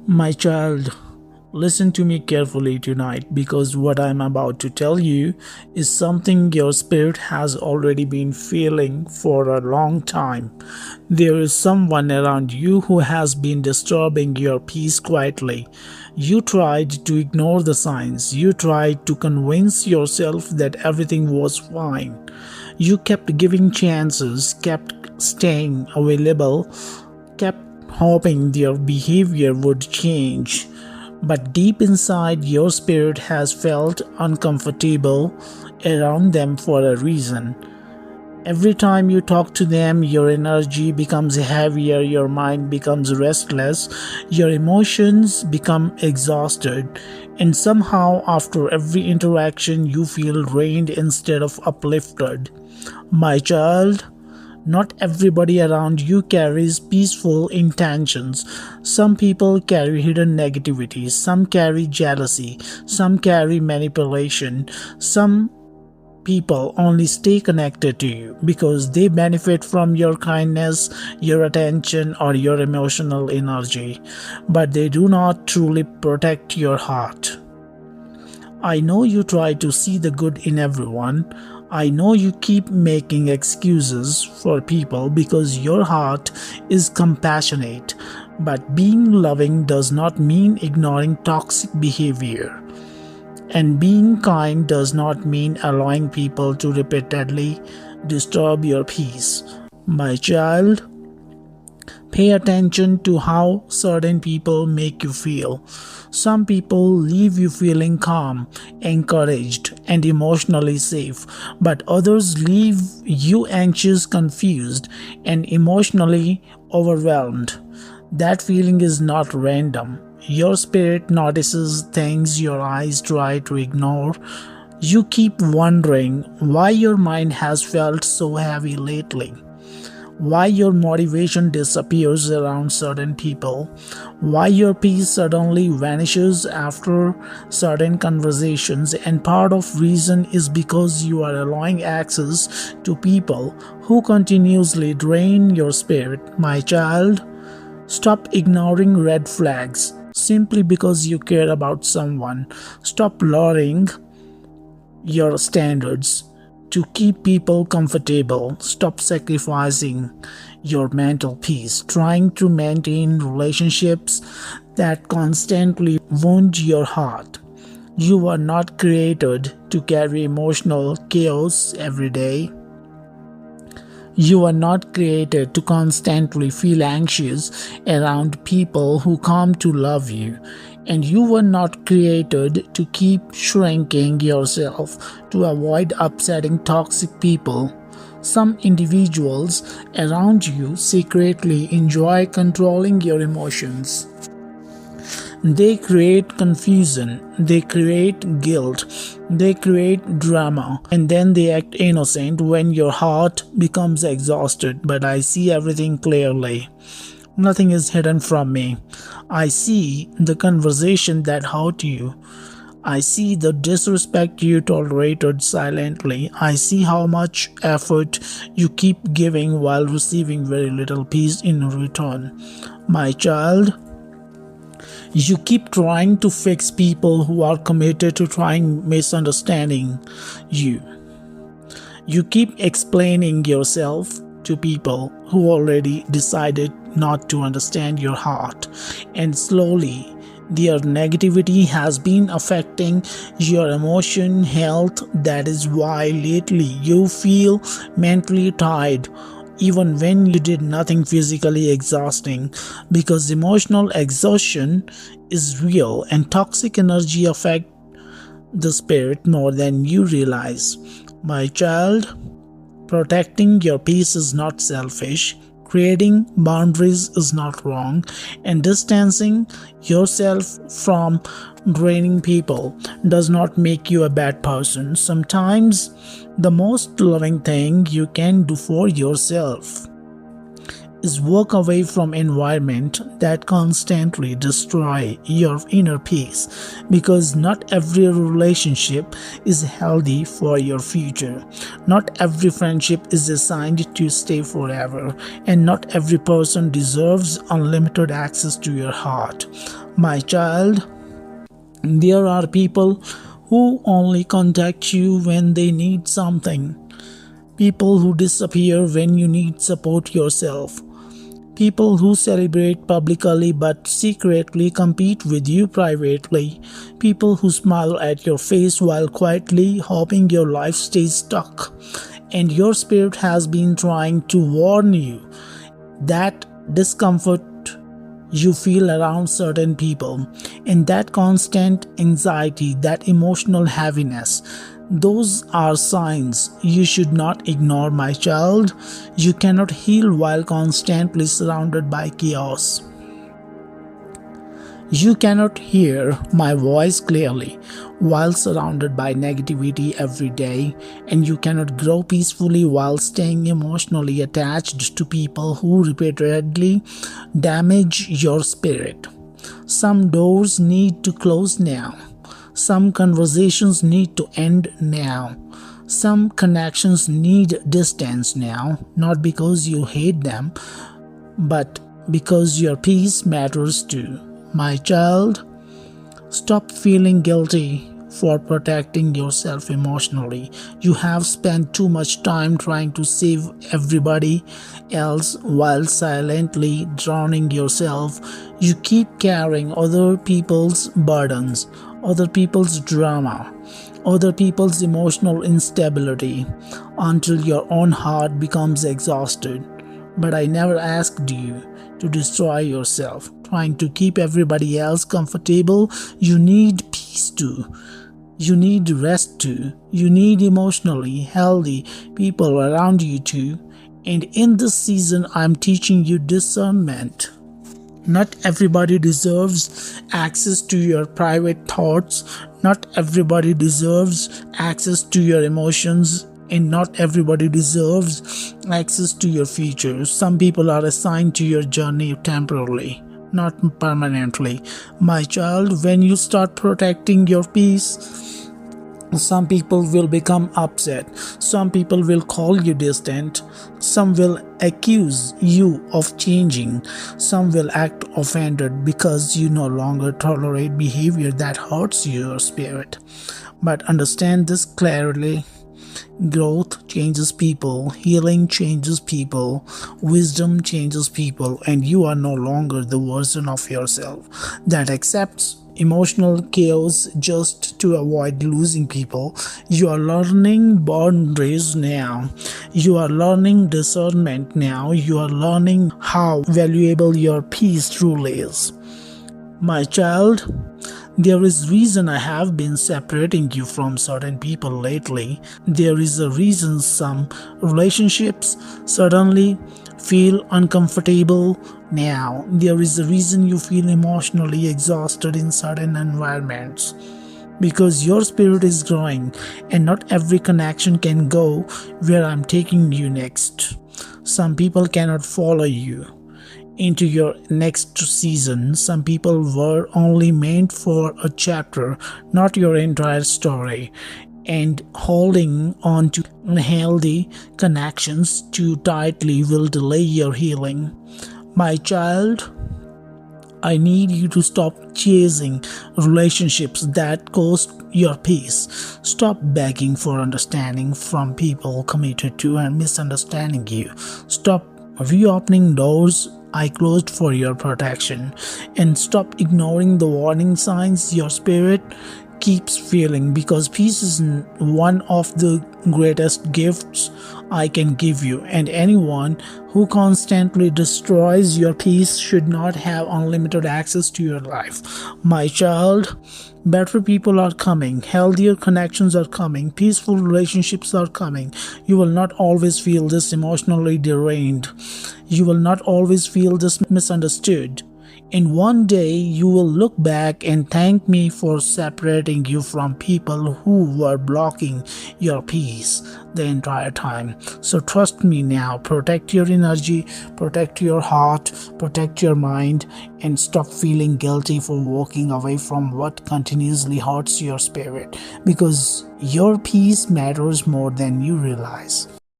My child, listen to me carefully tonight because what I'm about to tell you is something your spirit has already been feeling for a long time. There is someone around you who has been disturbing your peace quietly. You tried to ignore the signs, you tried to convince yourself that everything was fine. You kept giving chances, kept staying available, kept hoping their behavior would change. But deep inside, your spirit has felt uncomfortable around them for a reason. Every time you talk to them, your energy becomes heavier, your mind becomes restless, your emotions become exhausted, and somehow, after every interaction, you feel drained instead of uplifted. My child, not everybody around you carries peaceful intentions. Some people carry hidden negativity, some carry jealousy, some carry manipulation, some people only stay connected to you because they benefit from your kindness, your attention, or your emotional energy, but they do not truly protect your heart. I know you try to see the good in everyone. I know you keep making excuses for people because your heart is compassionate. But being loving does not mean ignoring toxic behavior. And being kind does not mean allowing people to repeatedly disturb your peace. My child, pay attention to how certain people make you feel. Some people leave you feeling calm, encouraged, and emotionally safe, but others leave you anxious, confused, and emotionally overwhelmed. That feeling is not random. Your spirit notices things your eyes try to ignore. You keep wondering why your mind has felt so heavy lately, why your motivation disappears around certain people, why your peace suddenly vanishes after certain conversations, and part of reason is because you are allowing access to people who continuously drain your spirit. My child, stop ignoring red flags simply because you care about someone. Stop lowering your standards to keep people comfortable. Stop sacrificing your mental peace, trying to maintain relationships that constantly wound your heart. You were not created to carry emotional chaos every day. You were not created to constantly feel anxious around people who come to love you. And you were not created to keep shrinking yourself to avoid upsetting toxic people. Some individuals around you secretly enjoy controlling your emotions. They create confusion, they create guilt, they create drama, and then they act innocent when your heart becomes exhausted. But I see everything clearly. Nothing is hidden from me. I see the conversation that hurt you. I see the disrespect you tolerated silently. I see how much effort you keep giving while receiving very little peace in return. My child, you keep trying to fix people who are committed to trying misunderstanding you. You keep explaining yourself to people who already decided not to understand your heart, and slowly their negativity has been affecting your emotion health. That is why lately you feel mentally tired even when you did nothing physically exhausting, because emotional exhaustion is real and toxic energy affect the spirit more than you realize. My child, protecting your peace is not selfish, creating boundaries is not wrong, and distancing yourself from draining people does not make you a bad person. Sometimes the most loving thing you can do for yourself is walk away from environment that constantly destroy your inner peace, because not every relationship is healthy for your future. Not every friendship is designed to stay forever, and not every person deserves unlimited access to your heart. My child, there are people who only contact you when they need something. People who disappear when you need support yourself. People who celebrate publicly but secretly compete with you privately. People who smile at your face while quietly hoping your life stays stuck. And your spirit has been trying to warn you that discomfort you feel around certain people, and that constant anxiety, that emotional heaviness, those are signs you should not ignore, my child. You cannot heal while constantly surrounded by chaos. You cannot hear my voice clearly while surrounded by negativity every day, and you cannot grow peacefully while staying emotionally attached to people who repeatedly damage your spirit. Some doors need to close now. Some conversations need to end now. Some connections need distance now, not because you hate them, but because your peace matters too. My child, stop feeling guilty for protecting yourself emotionally. You have spent too much time trying to save everybody else while silently drowning yourself. You keep carrying other people's burdens, other people's drama, other people's emotional instability until your own heart becomes exhausted. But I never asked you to destroy yourself, trying to keep everybody else comfortable. You need peace too. You need rest too. You need emotionally healthy people around you too. And in this season, I'm teaching you discernment. Not everybody deserves access to your private thoughts. Not everybody deserves access to your emotions. And not everybody deserves access to your future. Some people are assigned to your journey temporarily, not permanently. My child, when you start protecting your peace, some people will become upset. Some people will call you distant. Some will accuse you of changing. Some will act offended because you no longer tolerate behavior that hurts your spirit. But understand this clearly. Growth changes people, healing changes people, wisdom changes people, and you are no longer the version of yourself that accepts emotional chaos just to avoid losing people. You are learning boundaries now. You are learning discernment now. You are learning how valuable your peace truly is. My child, there is reason I have been separating you from certain people lately. There is a reason some relationships suddenly feel uncomfortable now. There is a reason you feel emotionally exhausted in certain environments. Because your spirit is growing, and not every connection can go where I'm taking you next. Some people cannot follow you into your next season. Some people were only meant for a chapter, not your entire story. And holding on to unhealthy connections too tightly will delay your healing. My child, I need you to stop chasing relationships that cost your peace. Stop begging for understanding from people committed to and misunderstanding you. Stop reopening doors I closed for your protection, and stop ignoring the warning signs your spirit keeps feeling, because peace is one of the greatest gifts I can give you, and anyone who constantly destroys your peace should not have unlimited access to your life. My child, better people are coming, healthier connections are coming, peaceful relationships are coming. You will not always feel this emotionally drained. You will not always feel this misunderstood. And one day you will look back and thank me for separating you from people who were blocking your peace the entire time. So trust me now. Protect your energy, protect your heart, protect your mind, and stop feeling guilty for walking away from what continuously hurts your spirit, because your peace matters more than you realize.